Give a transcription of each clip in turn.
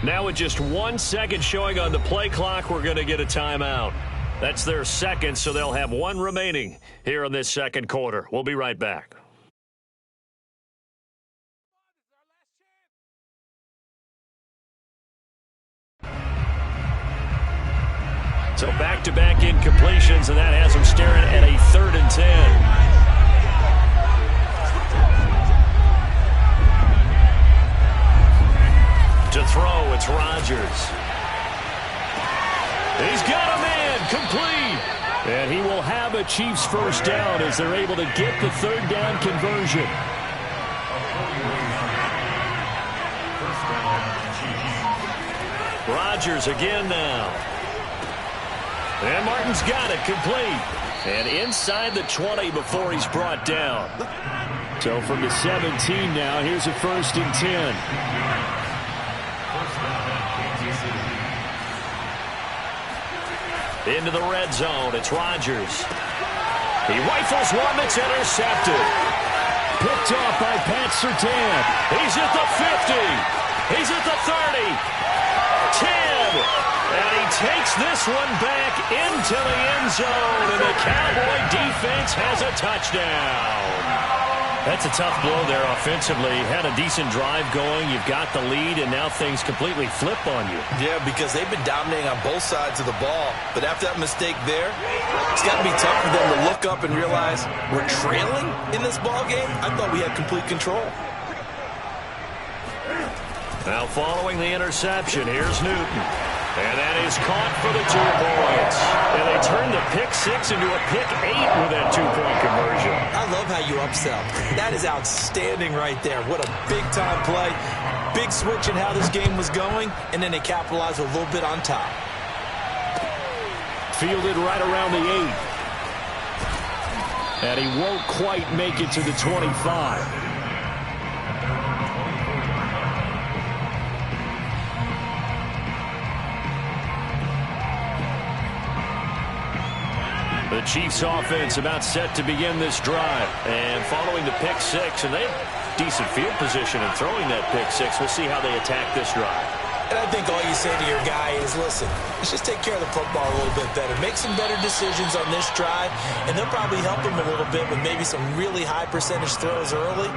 Now with just 1 second showing on the play clock, we're going to get a timeout. That's their second, so they'll have 1 remaining here in this second quarter. We'll be right back. So back-to-back incompletions, and that has them staring at a 3rd and 10. To throw, it's Rodgers. He's got a man, complete. And he will have a Chiefs first down as they're able to get the 3rd down conversion. Rodgers again now. And Martin's got it, complete. And inside the 20 before he's brought down. So from the 17 now, here's a 1st and 10. Into the red zone, it's Rodgers. He rifles one that's intercepted. Picked off by Pat Surtain. He's at the 50. He's at the 30. 10. And he takes this one back into the end zone. And the Cowboy defense has a touchdown. That's a tough blow there offensively. Had a decent drive going. You've got the lead, and now things completely flip on you. Yeah, because they've been dominating on both sides of the ball. But after that mistake there, it's got to be tough for them to look up and realize we're trailing in this ball game. I thought we had complete control. Now following the interception, here's Newton. And that is caught for the 2 points. And they turn the pick 6 into a pick 8 with that 2-point conversion. I love how you upsell. That is outstanding right there. What a big-time play. Big switch in how this game was going, and then they capitalized a little bit on top. Fielded right around the 8. And he won't quite make it to the 25. The Chiefs offense about set to begin this drive. And following the pick 6, and they have decent field position in throwing that pick 6. We'll see how they attack this drive. And I think all you say to your guy is, listen, let's just take care of the football a little bit better. Make some better decisions on this drive, and they'll probably help him a little bit with maybe some really high percentage throws early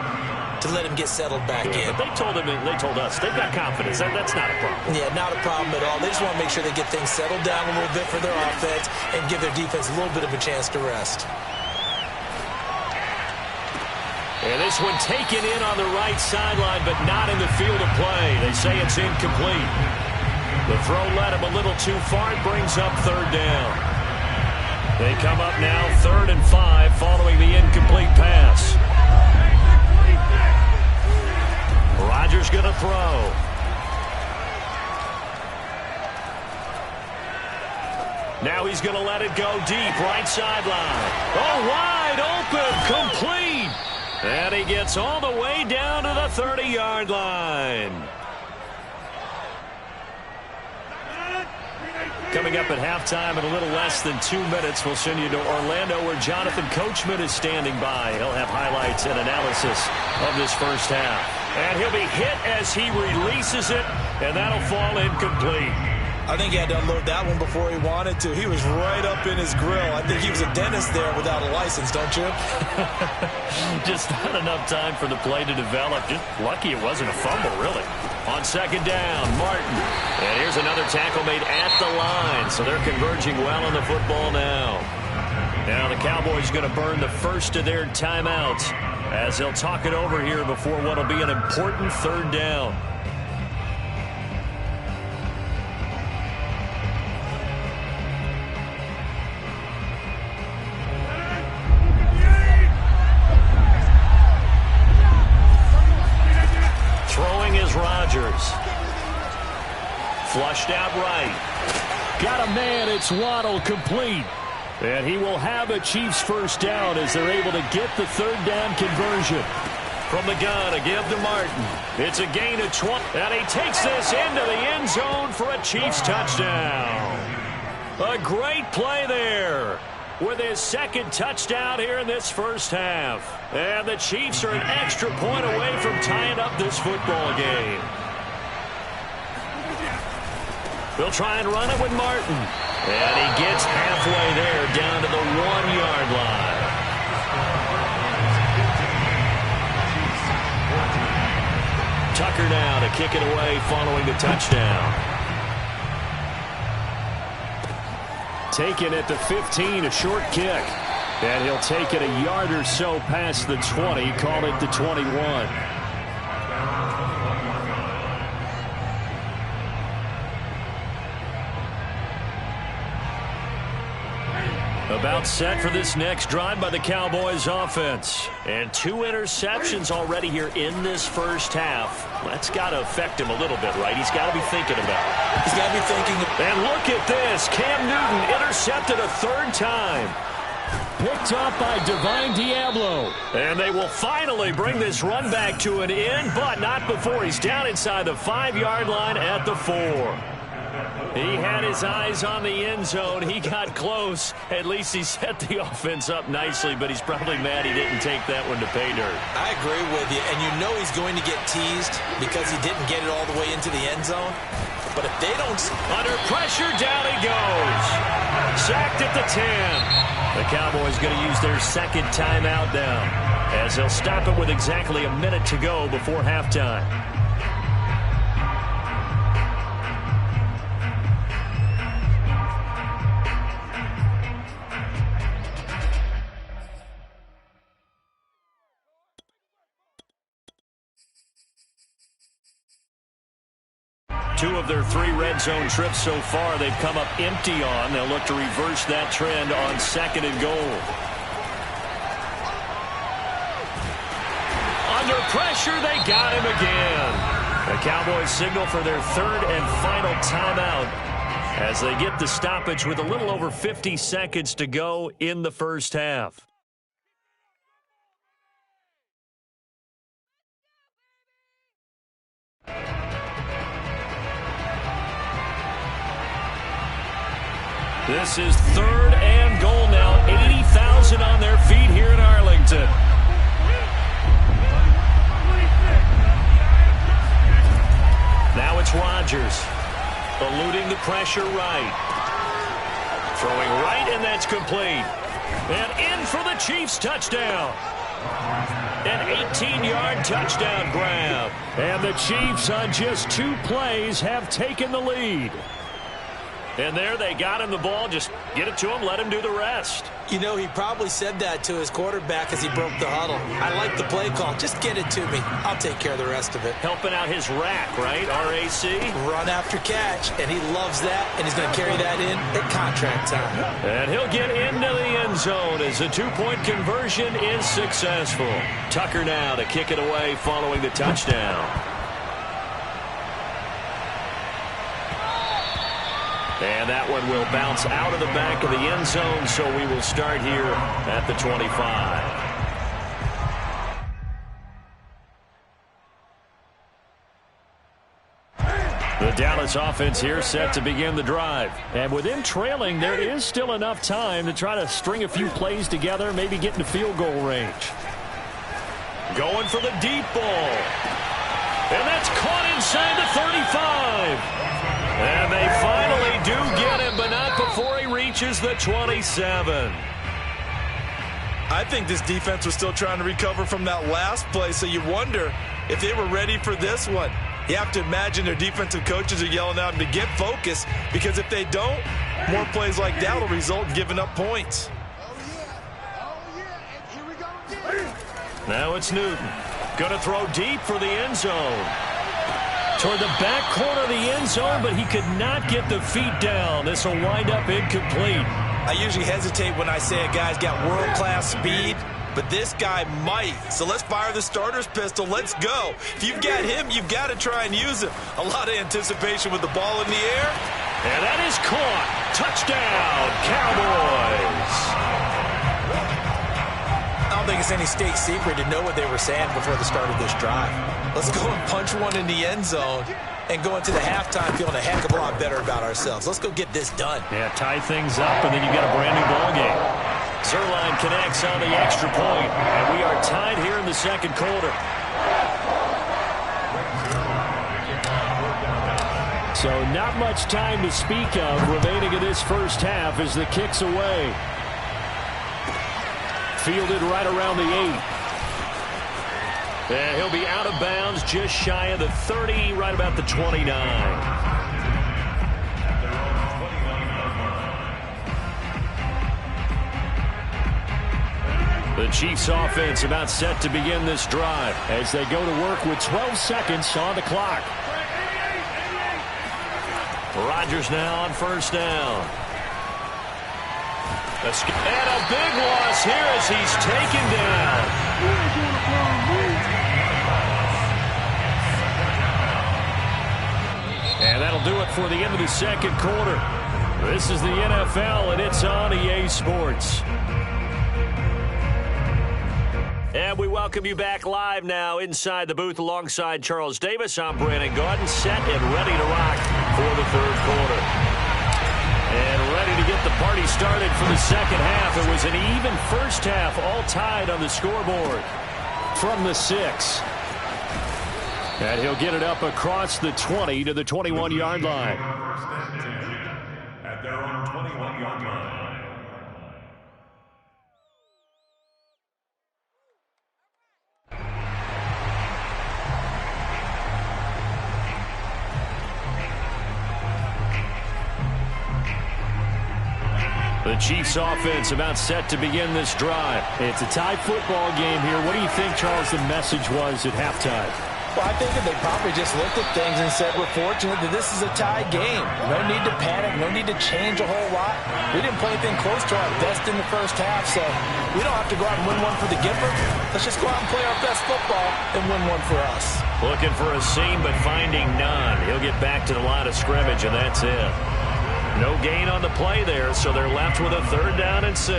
to let him get settled back in. But they told us they've got confidence. That's not a problem. Yeah, not a problem at all. They just want to make sure they get things settled down a little bit for their offense and give their defense a little bit of a chance to rest. And this one taken in on the right sideline, but not in the field of play. They say it's incomplete. The throw led him a little too far. It brings up 3rd down. They come up now 3rd and 5 following the incomplete pass. Rodgers going to throw. Now he's going to let it go deep, right sideline. Oh, wide open, complete. And he gets all the way down to the 30-yard line. Coming up at halftime in a little less than 2 minutes, we'll send you to Orlando where Jonathan Coachman is standing by. He'll have highlights and analysis of this first half. And he'll be hit as he releases it, and that'll fall incomplete. I think he had to unload that one before he wanted to. He was right up in his grill. I think he was a dentist there without a license, don't you? Just not enough time for the play to develop. Just lucky it wasn't a fumble, really. On 2nd down, Martin. And here's another tackle made at the line. So they're converging well on the football now. Now the Cowboys going to burn the first of their timeouts as they'll talk it over here before what will be an important 3rd down. Throwing is Rodgers. Flushed out right. Got a man, it's Waddle, complete. And he will have a Chiefs first down as they're able to get the 3rd down conversion. From the gun, a give to Martin. It's a gain of 20. And he takes this into the end zone for a Chiefs touchdown. A great play there with his 2nd touchdown here in this first half. And the Chiefs are an extra point away from tying up this football game. They'll try and run it with Martin. And he gets halfway there, down to the 1-yard line. Tucker now to kick it away following the touchdown. Taken at the 15, a short kick. And he'll take it a yard or so past the 20, call it the 21. About set for this next drive by the Cowboys offense. And 2 interceptions already here in this first half. That's got to affect him a little bit, right? He's got to be thinking about it. He's got to be thinking. And look at this. Cam Newton intercepted a 3rd time. Picked up by Divine Diablo. And they will finally bring this run back to an end, but not before he's down inside the 5-yard line at the 4. He had his eyes on the end zone. He got close. At least he set the offense up nicely, but he's probably mad he didn't take that one to pay dirt. I agree with you, and you know he's going to get teased because he didn't get it all the way into the end zone. But if they don't... Under pressure, down he goes. Sacked at the 10. The Cowboys going to use their 2nd timeout now, as they'll stop it with exactly a minute to go before halftime. Two of their 3 red zone trips so far they've come up empty on. They'll look to reverse that trend on 2nd and goal. Under pressure, they got him again. The Cowboys signal for their 3rd and final timeout as they get the stoppage with a little over 50 seconds to go in the first half. This is 3rd and goal now. 80,000 on their feet here in Arlington. Now it's Rodgers. Eluding the pressure right. Throwing right, and that's complete. And in for the Chiefs touchdown. An 18-yard touchdown grab. And the Chiefs on just 2 plays have taken the lead. And there they got him the ball. Just get it to him, let him do the rest. You know, he probably said that to his quarterback as he broke the huddle. I like the play call. Just get it to me. I'll take care of the rest of it. Helping out his rack, right? R-A-C? Run after catch, and he loves that, and he's going to carry that in at contract time. And he'll get into the end zone as the 2-point conversion is successful. Tucker now to kick it away following the touchdown. And that one will bounce out of the back of the end zone, so we will start here at the 25. The Dallas offense here set to begin the drive. And with them trailing, there is still enough time to try to string a few plays together, maybe get into field goal range. Going for the deep ball. And that's caught inside the 35. And they finally do get him, but not before he reaches the 27. I think this defense was still trying to recover from that last play, so you wonder if they were ready for this one. You have to imagine their defensive coaches are yelling at them to get focused, because if they don't, more plays like that will result in giving up points. Now it's Newton. Going to throw deep for the end zone. Toward the back corner of the end zone, but he could not get the feet down. This will wind up incomplete. I usually hesitate when I say a guy's got world-class speed, but this guy might. So let's fire the starter's pistol. Let's go. If you've got him, you've got to try and use him. A lot of anticipation with the ball in the air. And that is caught. Touchdown, Cowboys. I don't think it's any state secret to know what they were saying before the start of this drive. Let's go and punch one in the end zone and go into the halftime feeling a heck of a lot better about ourselves. Let's go get this done. Yeah, tie things up, and then you've got a brand new ball game. Zuerlein connects on the extra point, and we are tied here in the second quarter. So not much time to speak of remaining in this first half as the kick's away. Fielded right around the 8. And he'll be out of bounds just shy of the 30, right about the 29. The Chiefs offense about set to begin this drive as they go to work with 12 seconds on the clock. Rodgers now on first down. And a big loss here as he's taken down. And that'll do it for the end of the second quarter. This is the NFL, and it's on EA Sports. And we welcome you back live now inside the booth alongside Charles Davis. I'm Brandon Gaudin, set and ready to rock for the third quarter. And ready to get the party started for the second half. It was an even first half, all tied on the scoreboard from the 6. And he'll get it up across the 20 to the 21-yard line. At their own 21-yard line. The Chiefs offense about set to begin this drive. It's a tie football game here. What do you think, Charles, the message was at halftime? Well, I think that they probably just looked at things and said, we're fortunate that this is a tie game. No need to panic. No need to change a whole lot. We didn't play anything close to our best in the first half, so we don't have to go out and win one for the giver. Let's just go out and play our best football and win one for us. Looking for a seam, but finding none. He'll get back to the line of scrimmage, and that's it. No gain on the play there, so they're left with a third down and 6.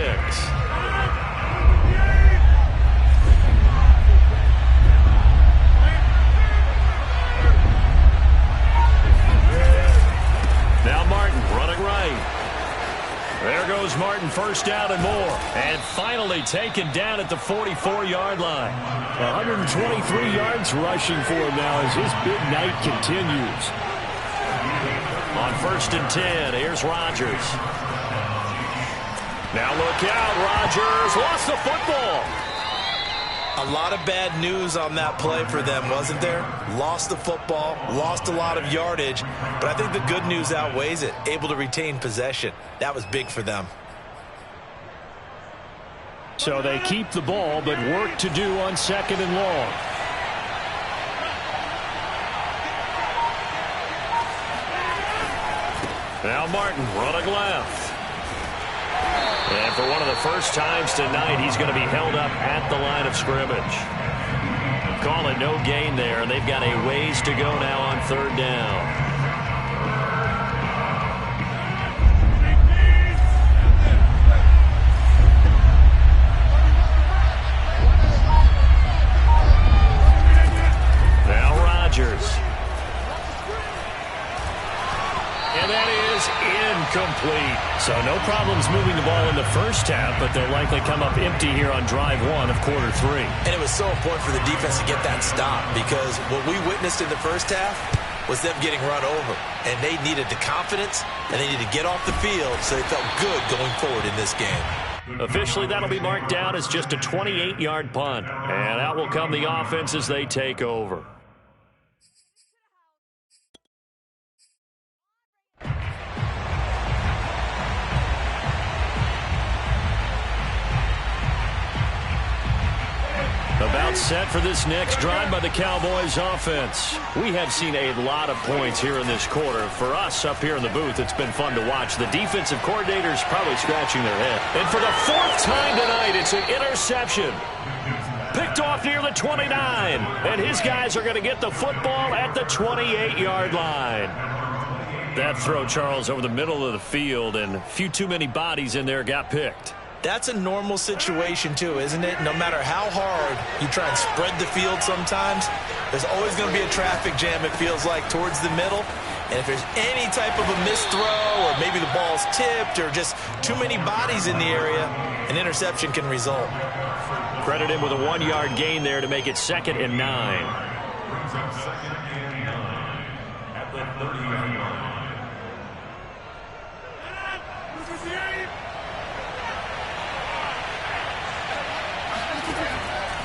Now Martin running right. There goes Martin, first down and more. And finally taken down at the 44-yard line. 123 yards rushing for him now as his big night continues. On first and 10, here's Rodgers. Now look out, Rodgers lost the football. A lot of bad news on that play for them, wasn't there? Lost the football, lost a lot of yardage, but I think the good news outweighs it. Able to retain possession. That was big for them. So they keep the ball, but work to do on second and long. Now Martin running left. And for one of the first times tonight, he's going to be held up at the line of scrimmage. Call it no gain there, and they've got a ways to go now on third down. Now Rodgers. And that is incomplete. So no problems moving the ball in the first half, but they'll likely come up empty here on drive 1 of quarter 3. And it was so important for the defense to get that stop because what we witnessed in the first half was them getting run over. And they needed the confidence, and they needed to get off the field so they felt good going forward in this game. Officially, that'll be marked down as just a 28-yard punt. And out will come the offense as they take over. About set for this next drive by the Cowboys offense. We have seen a lot of points here in this quarter. For us up here in the booth, it's been fun to watch. The defensive coordinators probably scratching their head. And for the 4th time tonight, it's an interception. Picked off near the 29. And his guys are going to get the football at the 28-yard line. That throw, Charles, over the middle of the field, and a few too many bodies in there got picked. That's a normal situation, too, isn't it? No matter how hard you try and spread the field sometimes, there's always going to be a traffic jam, it feels like, towards the middle. And if there's any type of a missed throw or maybe the ball's tipped or just too many bodies in the area, an interception can result. Credit him with a 1-yard gain there to make it 2nd and 9.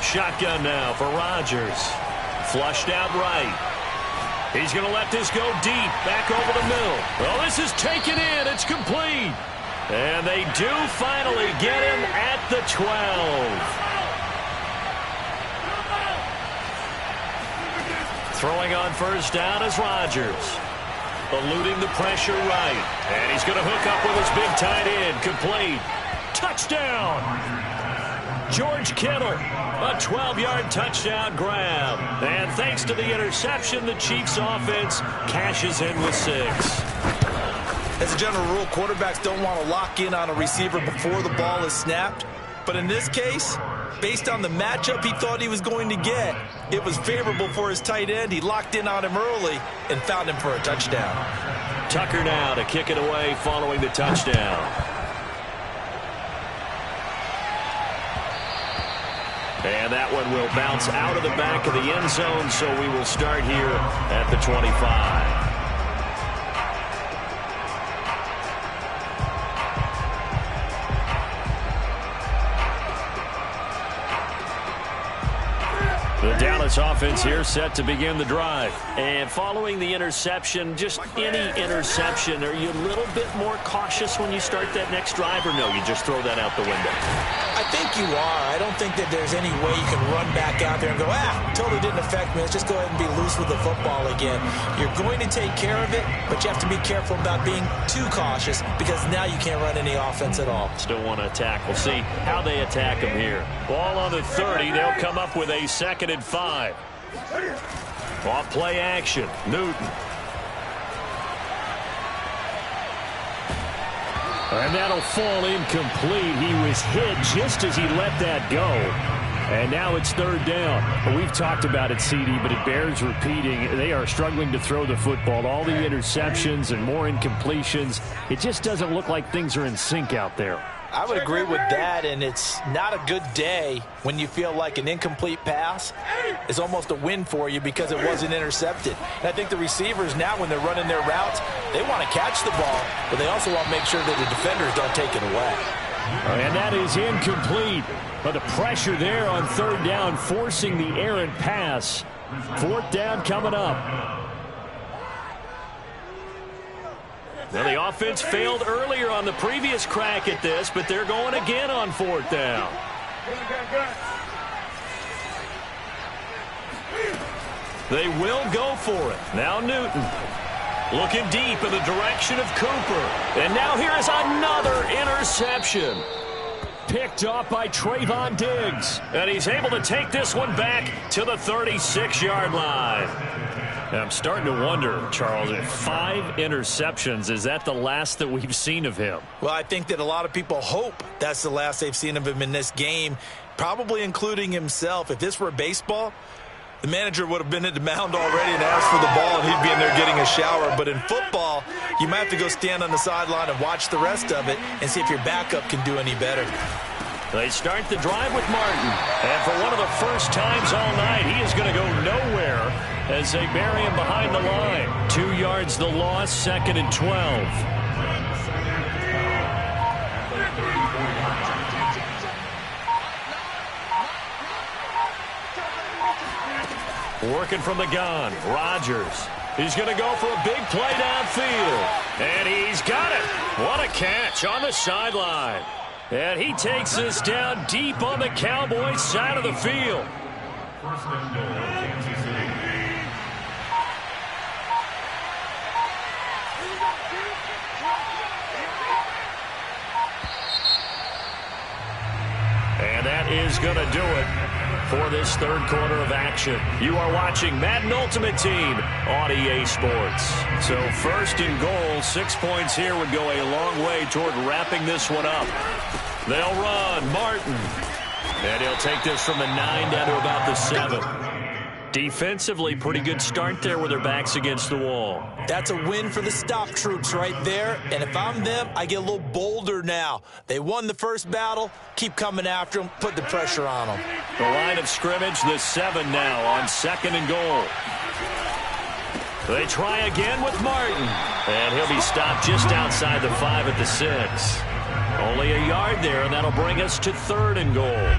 Shotgun now for Rodgers. Flushed out right. He's going to let this go deep, back over the middle. Well, this is taken in. It's complete. And they do finally get him at the 12. Throwing on first down is Rodgers. Eluding the pressure right. And he's going to hook up with his big tight end. Complete. Touchdown. George Kittle, a 12-yard touchdown grab. And thanks to the interception, the Chiefs offense cashes in with 6. As a general rule, quarterbacks don't want to lock in on a receiver before the ball is snapped. But in this case, based on the matchup he thought he was going to get, it was favorable for his tight end. He locked in on him early and found him for a touchdown. Tucker now to kick it away following the touchdown. And that one will bounce out of the back of the end zone, so we will start here at the 25. The Dallas offense here set to begin the drive. And following the interception, just any interception, are you a little bit more cautious when you start that next drive, or no, you just throw that out the window? I think you are. I don't think that there's any way you can run back out there and go, totally didn't affect me. Let's just go ahead and be loose with the football again. You're going to take care of it, but you have to be careful about being too cautious because now you can't run any offense at all. Still want to attack. We'll see how they attack him here. Ball on the 30. They'll come up with a 2nd and 5. Off play action. Newton. And that'll fall incomplete. He was hit just as he let that go. And now it's 3rd down. Well, we've talked about it, CD, but it bears repeating. They are struggling to throw the football. All the interceptions and more incompletions. It just doesn't look like things are in sync out there. I would agree with that, and it's not a good day when you feel like an incomplete pass is almost a win for you because it wasn't intercepted. And I think the receivers now, when they're running their routes, they want to catch the ball, but they also want to make sure that the defenders don't take it away. And that is incomplete. But the pressure there on 3rd down, forcing the errant pass. 4th down coming up. Well, the offense failed earlier on the previous crack at this, but they're going again on 4th down. They will go for it. Now Newton looking deep in the direction of Cooper. And now here is another interception. Picked off by Trayvon Diggs. And he's able to take this one back to the 36-yard line. And I'm starting to wonder, Charles, if 5 interceptions, is that the last that we've seen of him? Well, I think that a lot of people hope that's the last they've seen of him in this game, probably including himself. If this were baseball, the manager would have been at the mound already and asked for the ball, and he'd be in there getting a shower. But in football, you might have to go stand on the sideline and watch the rest of it and see if your backup can do any better. They start the drive with Martin. And for one of the first times all night, he is going to go nowhere as they bury him behind the line. 2 yards the loss, 2nd and 12. Working from the gun, Rodgers. He's going to go for a big play downfield. And he's got it. What a catch on the sideline. And he takes this down deep on the Cowboys side of the field. And that is going to do it for this 3rd quarter of action. You are watching Madden Ultimate Team on EA Sports. So 1st and goal, 6 points here would go a long way toward wrapping this one up. They'll run, Martin. And he'll take this from the 9 down to about the 7. Defensively, pretty good start there with their backs against the wall. That's a win for the stop troops right there. And if I'm them, I get a little bolder now. They won the first battle. Keep coming after them. Put the pressure on them. The line of scrimmage, the 7 now on 2nd and goal. They try again with Martin. And he'll be stopped just outside the 5 at the 6. Only a yard there, and that'll bring us to 3rd and goal.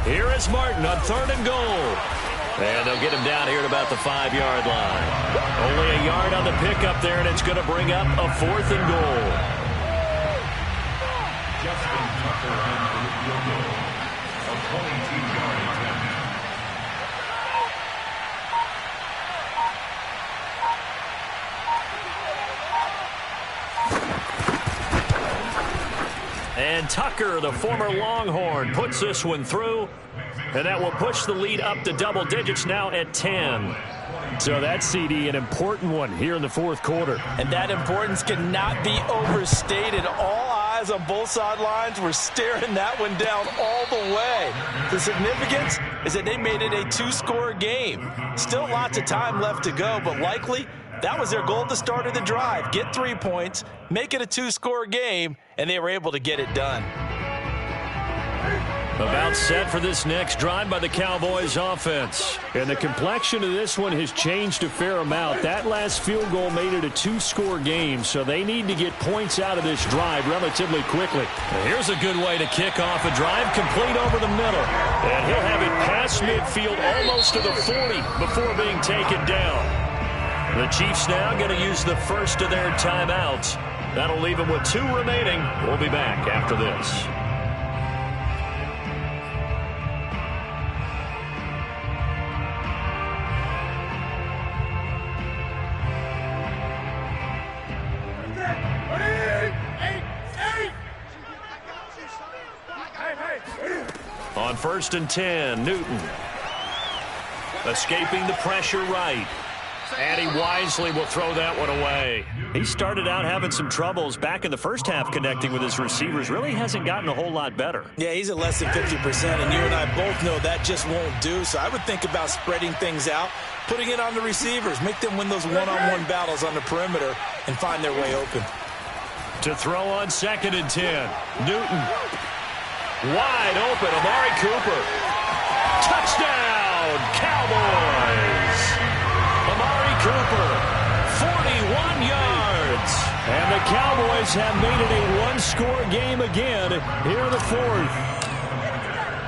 Here is Martin on 3rd and goal. And they'll get him down here at about the 5-yard line. Only a yard on the pickup there, and it's going to bring up a 4th and goal. Justin Tucker on the field goal. A 22-yard attempt. And Tucker, the former Longhorn, puts this one through. And that will push the lead up to double digits now at 10. So that's, CD, an important one here in the 4th quarter. And that importance cannot be overstated. All eyes on both sidelines were staring that one down all the way. The significance is that they made it a 2-score game. Still lots of time left to go, but likely that was their goal at the start of the drive. Get 3 points, make it a 2-score game, and they were able to get it done. About set for this next drive by the Cowboys offense. And the complexion of this one has changed a fair amount. That last field goal made it a 2-score game, so they need to get points out of this drive relatively quickly. Here's a good way to kick off a drive, complete over the middle. And he'll have it past midfield almost to the 40 before being taken down. The Chiefs now going to use the first of their timeouts. That'll leave them with 2 remaining. We'll be back after this. On 1st and 10, Newton. Escaping the pressure right. And he wisely will throw that one away. He started out having some troubles back in the first half connecting with his receivers. Really hasn't gotten a whole lot better. Yeah, he's at less than 50%, and you and I both know that just won't do. So I would think about spreading things out, putting it on the receivers, make them win those one-on-one battles on the perimeter, and find their way open. To throw on 2nd and 10, Newton. Wide open, Amari Cooper. Touchdown, Cowboys! Amari Cooper, 41 yards. And the Cowboys have made it a 1-score game again here in the 4th.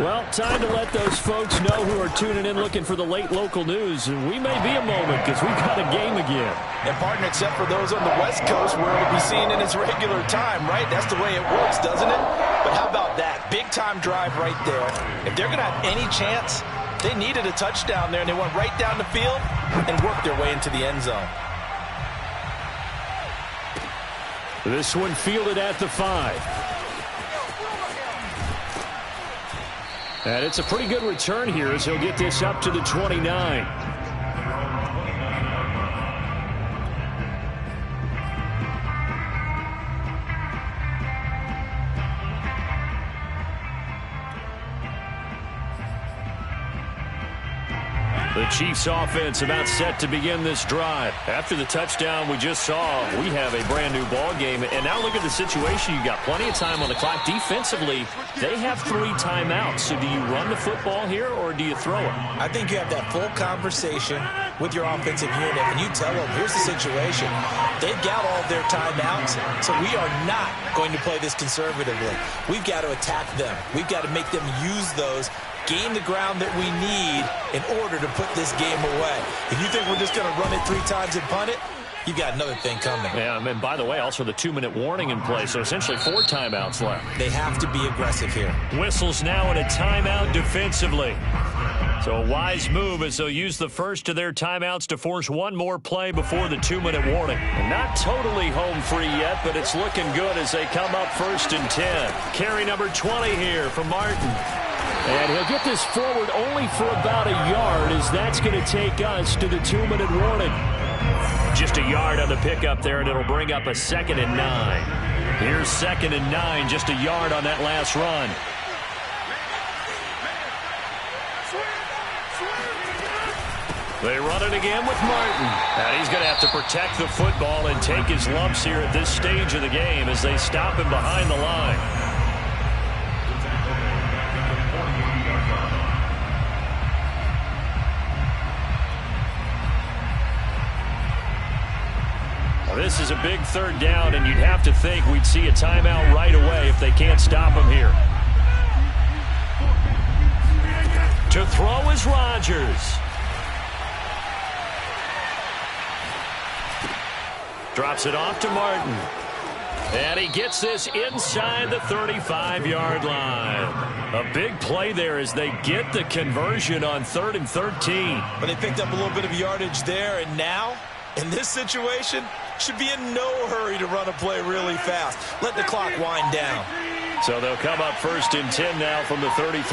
Well, time to let those folks know who are tuning in looking for the late local news. And we may be a moment because we've got a game again. And, partner, except for those on the West Coast where it'll be seen in its regular time, right? That's the way it works, doesn't it? But how about that? Big-time drive right there. If they're going to have any chance, they needed a touchdown there, and they went right down the field and worked their way into the end zone. This one fielded at the 5. And it's a pretty good return here as he'll get this up to the 29. The Chiefs offense about set to begin this drive. After the touchdown we just saw, we have a brand new ball game. And now look at the situation. You got plenty of time on the clock. Defensively, they have 3 timeouts. So do you run the football here or do you throw it? I think you have that full conversation with your offensive unit and you tell them, here's the situation. They've got all of their timeouts, so we are not going to play this conservatively. We've got to attack them. We've got to make them use those, gain the ground that we need in order to put this game away. If you think we're just going to run it 3 times and punt it, you've got another thing coming. Yeah, and by the way, also the 2-minute warning in play, so essentially 4 timeouts left. They have to be aggressive here. Whistles now in a timeout defensively. So a wise move as they'll use the first of their timeouts to force one more play before the 2-minute warning. And not totally home free yet, but it's looking good as they come up 1st and 10. Carry number 20 here for Martin. And he'll get this forward only for about a yard as that's going to take us to the 2-minute warning. Just a yard on the pickup there, and it'll bring up a 2nd and 9. Here's 2nd and 9, just a yard on that last run. They run it again with Martin. And he's going to have to protect the football and take his lumps here at this stage of the game as they stop him behind the line. this is a big third down, and you'd have to think we'd see a timeout right away if they can't stop him here. To throw is Rodgers. Drops it off to Martin. And he gets this inside the 35-yard line. A big play there as they get the conversion on 3rd and 13. But they picked up a little bit of yardage there, and now, in this situation, should be in no hurry to run a play really fast. Let the clock wind down. So they'll come up 1st and 10 now from the 33.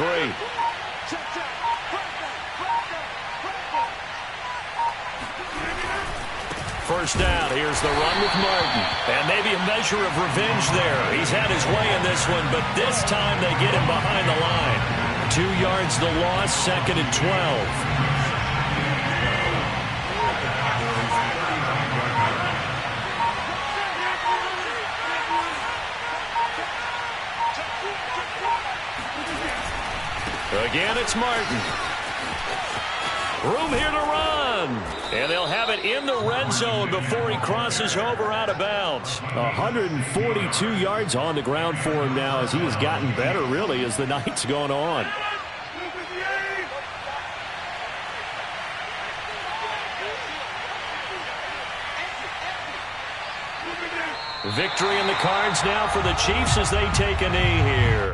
First down, here's the run with Martin. And maybe a measure of revenge there. He's had his way in this one, but this time they get him behind the line. 2 yards the loss, 2nd and 12. Again, it's Martin. Room here to run. And they'll have it in the red zone before he crosses over out of bounds. 142 yards on the ground for him now as he has gotten better, really, as the night's gone on. Victory in the cards now for the Chiefs as they take a knee here.